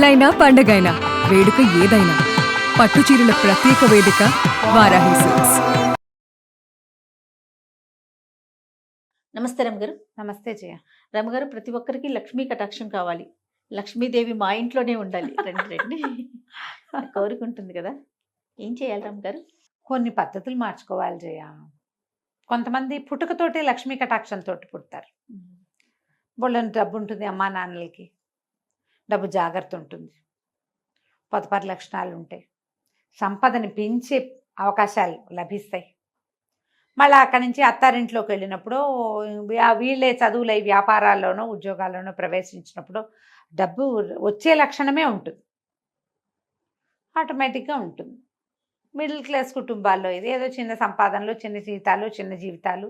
పెళ్ళైనా పండగైనా వేడుక ఏదైనా పట్టు చీరల ప్రత్యేక వేదిక వారాహి సిల్క్స్. నమస్తే రమగారు. నమస్తే జయ. రమగారు, ప్రతి ఒక్కరికి లక్ష్మీ కటాక్షం కావాలి, లక్ష్మీదేవి మా ఇంట్లోనే ఉండాలి, రండి రండి కోరుకుంటుంది కదా. ఏం చేయాలి రమగారు? కొన్ని పద్ధతులు మార్చుకోవాలి జయ. కొంతమంది పుట్టుకతోటే లక్ష్మీ కటాక్షంతో పుడతారు. బోళ్ళని డబ్బు ఉంటుంది, అమ్మా నాన్నలకి డబ్బు జాగ్రత్త ఉంటుంది, పొతపరి లక్షణాలు ఉంటాయి, సంపదని పెంచే అవకాశాలు లభిస్తాయి. మళ్ళీ అక్కడి నుంచి అత్తారింట్లోకి వెళ్ళినప్పుడు వీళ్ళే చదువులై వ్యాపారాల్లోనో ఉద్యోగాల్లోనో ప్రవేశించినప్పుడు డబ్బు వచ్చే లక్షణమే ఉంటుంది, ఆటోమేటిక్గా ఉంటుంది. మిడిల్ క్లాస్ కుటుంబాల్లో ఇది ఏదో చిన్న సంపాదనలు, చిన్న జీవితాలు,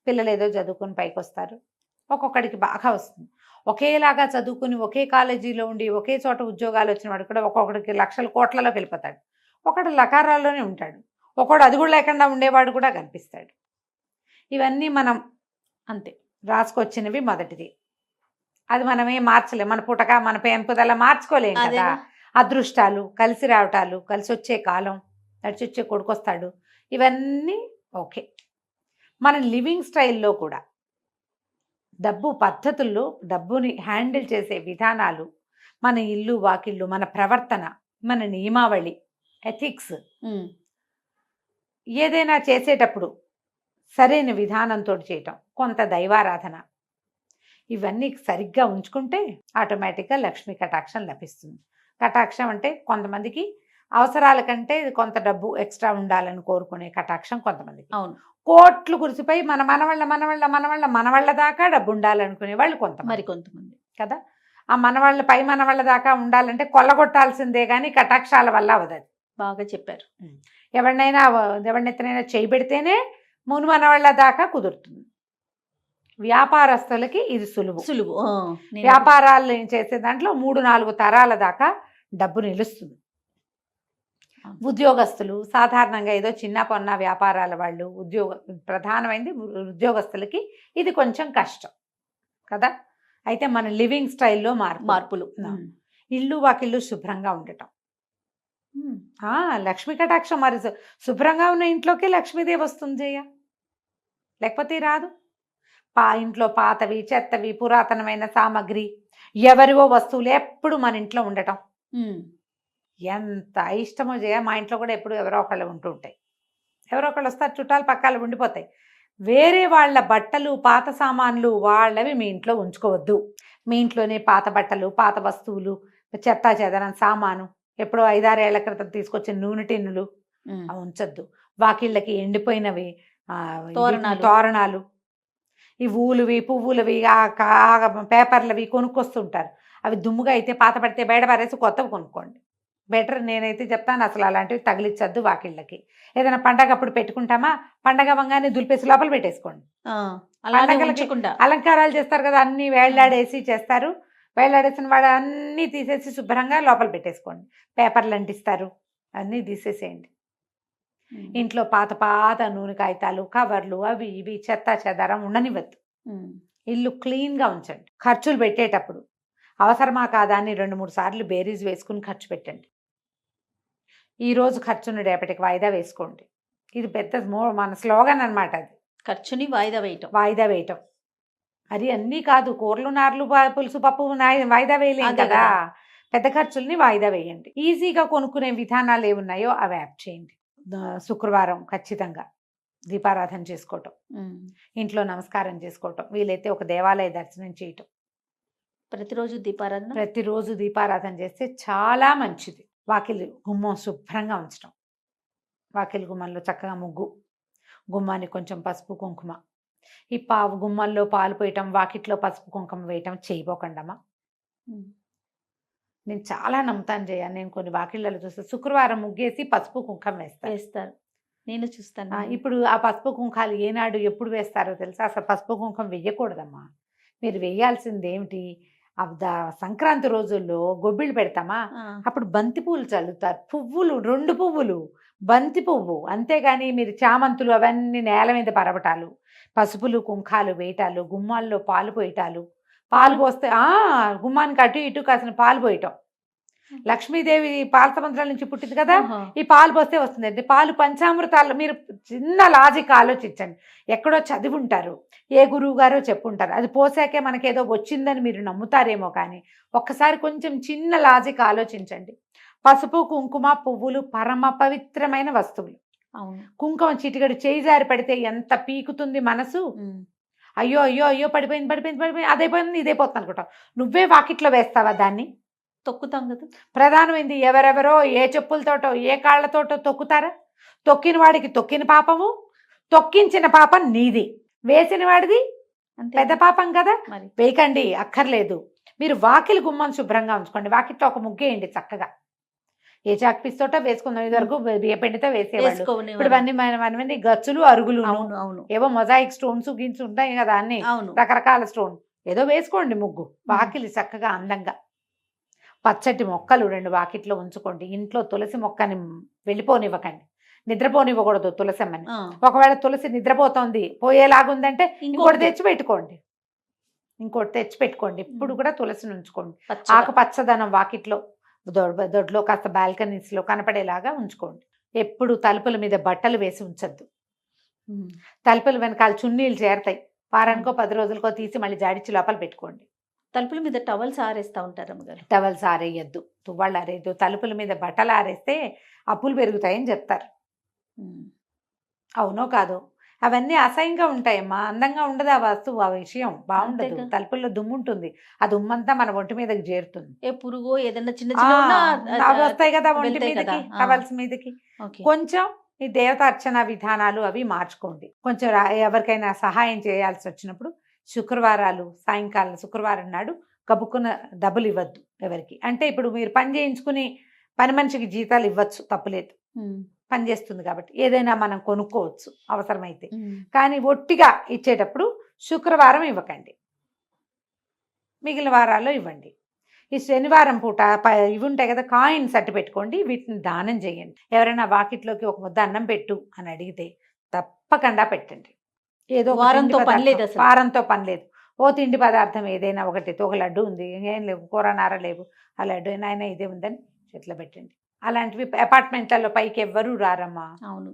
పిల్లలు ఏదో చదువుకొని పైకి వస్తారు. ఒక్కొక్కడికి బాగా వస్తుంది. ఒకేలాగా చదువుకుని ఒకే కాలేజీలో ఉండి ఒకే చోట ఉద్యోగాలు వచ్చిన వాడు కూడా ఒక్కొక్కడికి లక్షల కోట్లలోకి వెళ్ళిపోతాడు. ఒకడు లకారాల్లోనే ఉంటాడు, ఒకడు అది కూడా లేకుండా ఉండేవాడు కూడా కనిపిస్తాడు. ఇవన్నీ మనం అంతే రాసుకొచ్చినవి. మొదటిది అది మనమే మార్చలేం, మన పుటక మన పెంపుదల మార్చుకోలేం కదా. అదృష్టాలు, కలిసి రావటాలు, కలిసి వచ్చే కాలం, నడిచి వచ్చే కొడుకొస్తాడు, ఇవన్నీ ఓకే. మన లివింగ్ స్టైల్లో కూడా డబ్బు పద్ధతుల్లో డబ్బుని హ్యాండిల్ చేసే విధానాలు, మన ఇల్లు వాకిళ్ళు, మన ప్రవర్తన, మన నియమావళి, ఎథిక్స్, ఏదైనా చేసేటప్పుడు సరైన విధానంతో చేయటం, కొంత దైవారాధన, ఇవన్నీ సరిగ్గా ఉంచుకుంటే ఆటోమేటిక్గా లక్ష్మీ కటాక్షం లభిస్తుంది. కటాక్షం అంటే కొంతమందికి అవసరాల కంటే కొంత డబ్బు ఎక్స్ట్రా ఉండాలని కోరుకునే కటాక్షం కొంతమందికి. అవును, కోట్లు కురిసిపోయి మనవాళ్ళ దాకా డబ్బు ఉండాలనుకునే వాళ్ళు కొంతమంది కదా. ఆ మనవాళ్ళ దాకా ఉండాలంటే కొల్లగొట్టాల్సిందే కానీ కటాక్షాల వల్ల అవదది. బాగా చెప్పారు. ఎవరినెత్తనైనా చేయబెడితేనే మనవాళ్ళ దాకా కుదురుతుంది. వ్యాపారస్తులకి ఇది సులువు. వ్యాపారాలు చేసే దాంట్లో 3-4 తరాల దాకా డబ్బు నిలుస్తుంది. ఉద్యోగస్తులు సాధారణంగా ఏదో చిన్న పొన్న వ్యాపారాల వాళ్ళు, ప్రధానమైనది ఉద్యోగస్తులకి ఇది కొంచెం కష్టం కదా. అయితే మన లివింగ్ స్టైల్లో మార్పులు, ఇల్లు వాకిళ్ళు శుభ్రంగా ఉండటం, లక్ష్మీ కటాక్షం. మరి శుభ్రంగా ఉన్న ఇంట్లోకి లక్ష్మీదేవి వస్తుంది జయ, లేకపోతే రాదు. ఇంట్లో పాతవి, చెత్తవి, పురాతనమైన సామాగ్రి, ఎవరివో వస్తువులు ఎప్పుడు మన ఇంట్లో ఉండటం ఎంత ఇష్టమో జయ. మా ఇంట్లో కూడా ఎప్పుడు ఎవరో ఒకళ్ళు ఉంటూ ఉంటాయి. ఎవరో ఒకళ్ళు వస్తారు, చుట్టాలు పక్కాలు ఉండిపోతాయి. వేరే వాళ్ళ బట్టలు, పాత సామాన్లు వాళ్ళవి మీ ఇంట్లో ఉంచుకోవద్దు. మీ ఇంట్లోనే పాత బట్టలు, పాత వస్తువులు, చెత్తా చెదరం సామాను, ఎప్పుడో 5-6 ఏళ్ల క్రితం తీసుకొచ్చిన నూనె టిన్నులు అవి ఉంచొద్దు. వాకిళ్ళకి ఎండిపోయినవి తోరణాలు, ఈ ఊలువి, పువ్వులవి, పేపర్లవి కొనుక్కొస్తుంటారు. అవి దుమ్ముగా అయితే పాత పడితే బయట పారేసి కొత్తవి కొనుక్కోండి బెటర్. నేనైతే చెప్తాను, అసలు అలాంటివి తగిలించద్దు వాకిళ్ళకి. ఏదైనా పండగ అప్పుడు పెట్టుకుంటామా, పండగ వంగానే దులిపేసి లోపల పెట్టేసుకోండి. పండగలకి అలంకారాలు చేస్తారు కదా, అన్ని వేళ్లాడేసి చేస్తారు. వేళ్లాడేసిన వాడు అన్నీ తీసేసి శుభ్రంగా లోపల పెట్టేసుకోండి. పేపర్లు అంటిస్తారు, అన్నీ తీసేసేయండి. ఇంట్లో పాత నూనె కాగితాలు, కవర్లు, అవి ఇవి చెత్త చెదారం ఉండనివ్వద్దు. ఇల్లు క్లీన్గా ఉంచండి. ఖర్చులు పెట్టేటప్పుడు అవసరమా కాదా అని 2-3 సార్లు బేరీజ్ వేసుకుని ఖర్చు పెట్టండి. ఈరోజు ఖర్చును రేపటికి వాయిదా వేసుకోండి. ఇది పెద్ద మన స్లోగన్ అనమాట. అది ఖర్చుని వాయిదా వేయటం. అది అన్నీ కాదు, కూరలు, నార్లు, పులుసు, పప్పు వాయిదా వేయలేం కదా. పెద్ద ఖర్చుల్ని వాయిదా వేయండి. ఈజీగా కొనుక్కునే విధానాలు ఏమున్నాయో అవి యాప్ చేయండి. శుక్రవారం ఖచ్చితంగా దీపారాధన చేసుకోవటం, ఇంట్లో నమస్కారం చేసుకోవటం, వీలైతే ఒక దేవాలయ దర్శనం చేయటం. ప్రతిరోజు దీపారాధన చేస్తే చాలా మంచిది. వాకిలి గుమ్మం శుభ్రంగా ఉంచడం, వాకిలి గుమ్మంలో చక్కగా ముగ్గు, గుమ్మాన్ని కొంచెం పసుపు కుంకుమ, ఈ గుమ్మంలో పాలు పోయటం, వాకిట్లో పసుపు కుంకుమ వేయటం చేయబోకండమ్మా. నేను చాలా నమ్ముతాను జయ. నేను కొన్ని వాకిళ్ళలో చూస్తే శుక్రవారం ముగ్గేసి పసుపు కుంకుమ వేస్తారు. నేను చూస్తాను. ఇప్పుడు ఆ పసుపు కుంకాలు ఏనాడు ఎప్పుడు వేస్తారో తెలుసా? అసలు పసుపు కుంకుమ వేయకూడదమ్మా. మీరు వేయాల్సింది ఏమిటి, సంక్రాంతి రోజుల్లో గొబ్బిళ్ళు పెడతామా, అప్పుడు బంతి పువ్వులు చల్లుతారు. పువ్వులు 2 పువ్వులు, బంతి పువ్వు. అంతేగాని మీరు చామంతులు అవన్నీ నేల మీద పరవటాలు, పసుపులు కుంకాలు వేయటాలు, గుమ్మాల్లో పాలు పోయటాలు, పాలు పోస్తే గుమ్మానికి అటు ఇటు కాసిన పాలు పోయటం, లక్ష్మీదేవి పాల సముద్రాల నుంచి పుట్టింది కదా, ఆహా. ఈ పాలు పోస్తే వస్తుంది. పాలు పంచామృతాలు. మీరు చిన్న లాజిక్ ఆలోచించండి. ఎక్కడో చదివి ఉంటారు, ఏ గురువు గారో చెప్పుంటారు, అది పోసాకే మనకేదో వచ్చిందని మీరు నమ్ముతారేమో. కానీ ఒక్కసారి కొంచెం చిన్న లాజిక్ ఆలోచించండి. పసుపు, కుంకుమ, పువ్వులు పరమ పవిత్రమైన వస్తువులు. అవును. కుంకుమ చిటికెడు చేయి జారి పడితే ఎంత పీకుతుంది మనసు. ఉమ్. అయ్యో అయ్యో అయ్యో పడిపోయింది పడిపోయింది పడిపోయింది, అదైపోయింది ఇదైపోతుంది అనుకుంటాం. నువ్వే వాకిట్లో వేస్తావా దాన్ని? తొక్కుతాం కదా. ప్రధానమైంది, ఎవరెవరో ఏ చెప్పులతోటో ఏ కాళ్లతోటో తొక్కుతారా? తొక్కిన వాడికి తొక్కిన పాపము, తొక్కించిన పాపం నీది, వేసిన వాడిది అంతే పెద్ద పాపం కదా. మరి. వేయకండి, అక్కర్లేదు. మీరు వాకిలి గుమ్మం శుభ్రంగా ఉంచుకోండి. వాకిట్లో ఒక ముగ్గేయండి చక్కగా. ఏ చాక్పీస్తోటో వేసుకుందాం. ఇది వరకు బియ్య పిండితో వేసేవాళ్ళు. వేసుకోనివ్వరు. ఇప్పుడు ఇవన్నీ గచ్చులు, అరుగులు, అవును అవును ఏవో మొజాయిక్ స్టోన్స్ గిన్స్ ఉంటాయి కదా అన్ని అవును. రకరకాల స్టోన్. ఏదో వేసుకోండి ముగ్గు. వాకిలి చక్కగా అందంగా. పచ్చటి మొక్కలు 2 వాకిట్లో ఉంచుకోండి. ఇంట్లో తులసి మొక్కని వెళ్ళిపోనివ్వకండి, నిద్రపోనివ్వకూడదు తులసమ్మని. ఆ. ఒకవేళ తులసి నిద్రపోతోంది, పోయేలాగుందంటే ఇంకోటి ఇంకోటి. తెచ్చి పెట్టుకోండి. ఇప్పుడు కూడా తులసిని ఉంచుకోండి. పచ్చగా. ఆకుపచ్చదనం వాకిట్లో, దొడ్లో కాస్త బాల్కనీస్లో కనపడేలాగా ఉంచుకోండి. ఎప్పుడు తలుపుల మీద బట్టలు వేసి ఉంచద్దు. ఉమ్. తలుపుల వెనకాల చున్నీలు చేరతాయి. వారానికో 10 రోజులకో తీసి మళ్ళీ జాడిచ్చి లోపల పెట్టుకోండి. తలుపుల మీద టవల్స్ ఆరేస్తా ఉంటారు అమ్మగారు. టవల్స్ ఆరేయద్దు, తువ్వాళ్ళు ఆరేయద్దు. తలుపుల మీద బట్టలు ఆరేస్తే అప్పులు పెరుగుతాయని చెప్తారు. ఉమ్. అవునో కాదో? అవన్నీ అసహ్యంగా ఉంటాయమ్మా. అందంగా ఉండదు ఆ వస్తువు, ఆ విషయం బాగుండదు. అంతేగా. తలుపుల్లో దుమ్ము ఉంటుంది, ఆ దుమ్మంతా మన ఒంటి మీదకి చేరుతుంది. ఏ పురుగో ఏదన్నా చిన్న ఆ, చిన్న ఉన్నా, అవి వస్తాయి కదా ఒంటి వెళ్తాయి కదా. మీదకి, ఆ. టవల్స్ మీదకి. ఓకే. కొంచెం ఈ దేవతార్చన విధానాలు అవి మార్చుకోండి. కొంచెం ఎవరికైనా సహాయం చేయాల్సి వచ్చినప్పుడు శుక్రవారాలు సాయంకాలం, శుక్రవారం నాడు కబుక్కున డబ్బులు ఇవ్వద్దు ఎవరికి. అంటే ఇప్పుడు మీరు పని చేయించుకుని పని మనిషికి జీతాలు ఇవ్వచ్చు, తప్పులేదు. ఉమ్. పని చేస్తుంది కాబట్టి ఏదైనా మనం కొనుక్కోవచ్చు అవసరమైతే. ఉమ్. కానీ ఒట్టిగా ఇచ్చేటప్పుడు శుక్రవారం ఇవ్వకండి, మిగిలిన వారాల్లో ఇవ్వండి. ఈ శనివారం పూట ఇవి ఉంటాయి కదా, కాయిన్స్ అట్టు పెట్టుకోండి, వీటిని దానం చేయండి. ఎవరైనా వాకిట్లోకి ఒక ముద్ద అన్నం పెట్టు అని అడిగితే తప్పకుండా పెట్టండి. ఏదో ఒక వారంతో తిండి పని లేదు పదార్థం, అసలు. వారంతో పని లేదు. ఓ తిండి పదార్థం ఏదైనా ఒకటి, ఒక లడ్డు ఉంది, ఏం లేవు, కూర నార లేవు, ఆ లడ్డు నాయన ఇదే ఉందని చేతిలో పెట్టండి. అలాంటివి అపార్ట్మెంట్లలో పైకి ఎవ్వరూ రారమ్మా. అవును.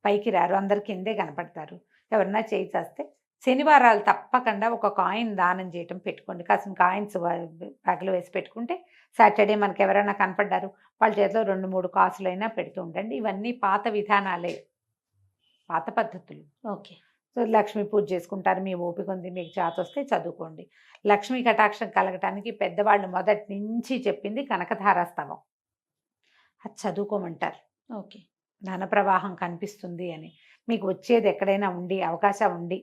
పైకి రారు, అందరు కిందే కనపడతారు. ఎవరన్నా చేయి చేస్తే శనివారాలు తప్పకుండా ఒక కాయిన్ దానం చేయటం పెట్టుకోండి. కాసిన కాయిన్స్ బ్యాగ్లో వేసి పెట్టుకుంటే సాటర్డే మనకి ఎవరైనా కనపడ్డారు, వాళ్ళ చేతిలో 2-3 కాసులైనా పెడుతూ ఉండండి. ఇవన్నీ పాత విధానాలే, పాత పద్ధతులు. ఓకే. సో లక్ష్మీ పూజ చేసుకుంటారు. మీ ఓపిక ఉంది, మీకు చేత వస్తే చదువుకోండి. లక్ష్మీ కటాక్షం కలగటానికి పెద్దవాళ్ళు మొదటి నుంచి చెప్పింది కనకధారాస్తవం, అది చదువుకోమంటారు. ఓకే. ధన ప్రవాహం కనిపిస్తుంది అని. మీకు వచ్చేది ఎక్కడైనా ఉండి, అవకాశం ఉండి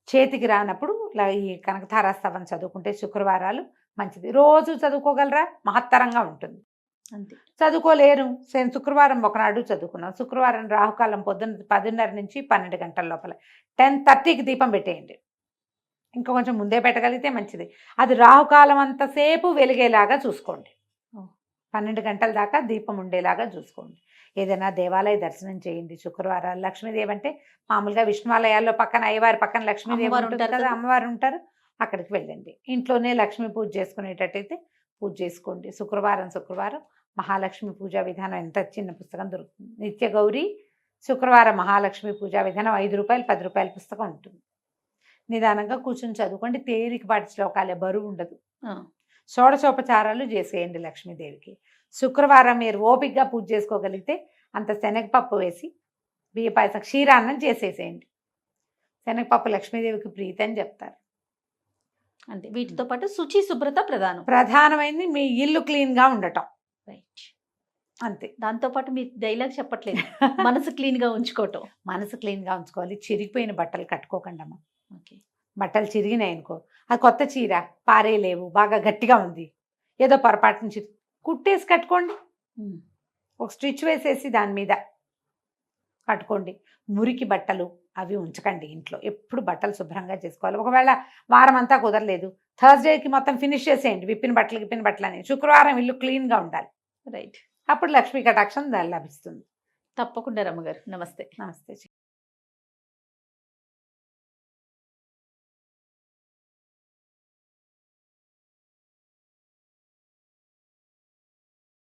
చేతికి రానప్పుడు ఈ కనకధారాస్తవం చదువుకుంటే శుక్రవారాలు మంచిది. రోజు చదువుకోగలరా? మహత్తరంగా ఉంటుంది. అంతే. చదువుకోలేరు, శుక్రవారం ఒకనాడు చదువుకున్నాం. శుక్రవారం రాహుకాలం పొద్దున్న 10:30 నుంచి 12 గంటల లోపల 10:30కి దీపం పెట్టేయండి. ఇంకా కొంచెం ముందే పెట్టగలిగితే మంచిది. అది రాహుకాలం అంతసేపు వెలిగేలాగా చూసుకోండి. 12 గంటల దాకా దీపం ఉండేలాగా చూసుకోండి. ఏదైనా దేవాలయ దర్శనం చేయండి శుక్రవారాలు. లక్ష్మీదేవి అంటే మామూలుగా విష్ణువాలయాల్లో పక్కన అయ్యవారి పక్కన లక్ష్మీదేవి అమ్మవారు ఉంటుంది ఉంటారు కదా, కదా. అమ్మవారు ఉంటారు, అక్కడికి వెళ్ళండి. ఇంట్లోనే లక్ష్మీ పూజ చేసుకునేటట్టయితే పూజ చేసుకోండి. శుక్రవారం మహాలక్ష్మి పూజా విధానం, ఎంత చిన్న పుస్తకం దొరుకుతుంది, నిత్య గౌరీ శుక్రవారం మహాలక్ష్మి పూజా విధానం, 5 రూపాయలు 10 రూపాయల పుస్తకం ఉంటుంది. నిదానంగా కూర్చొని చదువుకోండి. తేలికపాటి శ్లోకాలే, బరువు ఉండదు. షోడశోపచారాలు చేసేయండి లక్ష్మీదేవికి. శుక్రవారం మీరు ఓపికగా పూజ చేసుకోగలిగితే అంత శనగపప్పు వేసి బియ్య పాయసం, క్షీరాన్నం చేసేసేయండి. శనగపప్పు లక్ష్మీదేవికి ప్రీతి అని చెప్తారు. అంతే. వీటితో పాటు శుచి శుభ్రత ప్రధానం. ప్రధానమైనది మీ ఇల్లు క్లీన్గా ఉండటం. రైట్. అంతే. దాంతో పాటు మీ డైలాగ్ చెప్పట్లేదు, మనసు క్లీన్ గా ఉంచుకోవటం. మనసు క్లీన్గా ఉంచుకోవాలి. చిరిగిపోయిన బట్టలు కట్టుకోకండి అమ్మ. ఓకే. బట్టలు చిరిగినాయి అనుకో, అది కొత్త చీర, పారేలేవు, బాగా గట్టిగా ఉంది, ఏదో పొరపాటు నుంచి కుట్టేసి కట్టుకోండి. ఒక స్టిచ్ వేసేసి దాని మీద కట్టుకోండి. మురికి బట్టలు అవి ఉంచకండి ఇంట్లో. ఎప్పుడు బట్టలు శుభ్రంగా చేసుకోవాలి. ఒకవేళ వారం అంతా కుదరలేదు, థర్స్డేకి మొత్తం ఫినిష్ చేసేయండి, విప్పిన బట్టలు అని. శుక్రవారం ఇల్లు క్లీన్గా ఉండాలి. రైట్. అప్పుడు లక్ష్మీ కటాక్షం లభిస్తుంది. తప్పకుండా రమ్మగారు. నమస్తే. నమస్తే.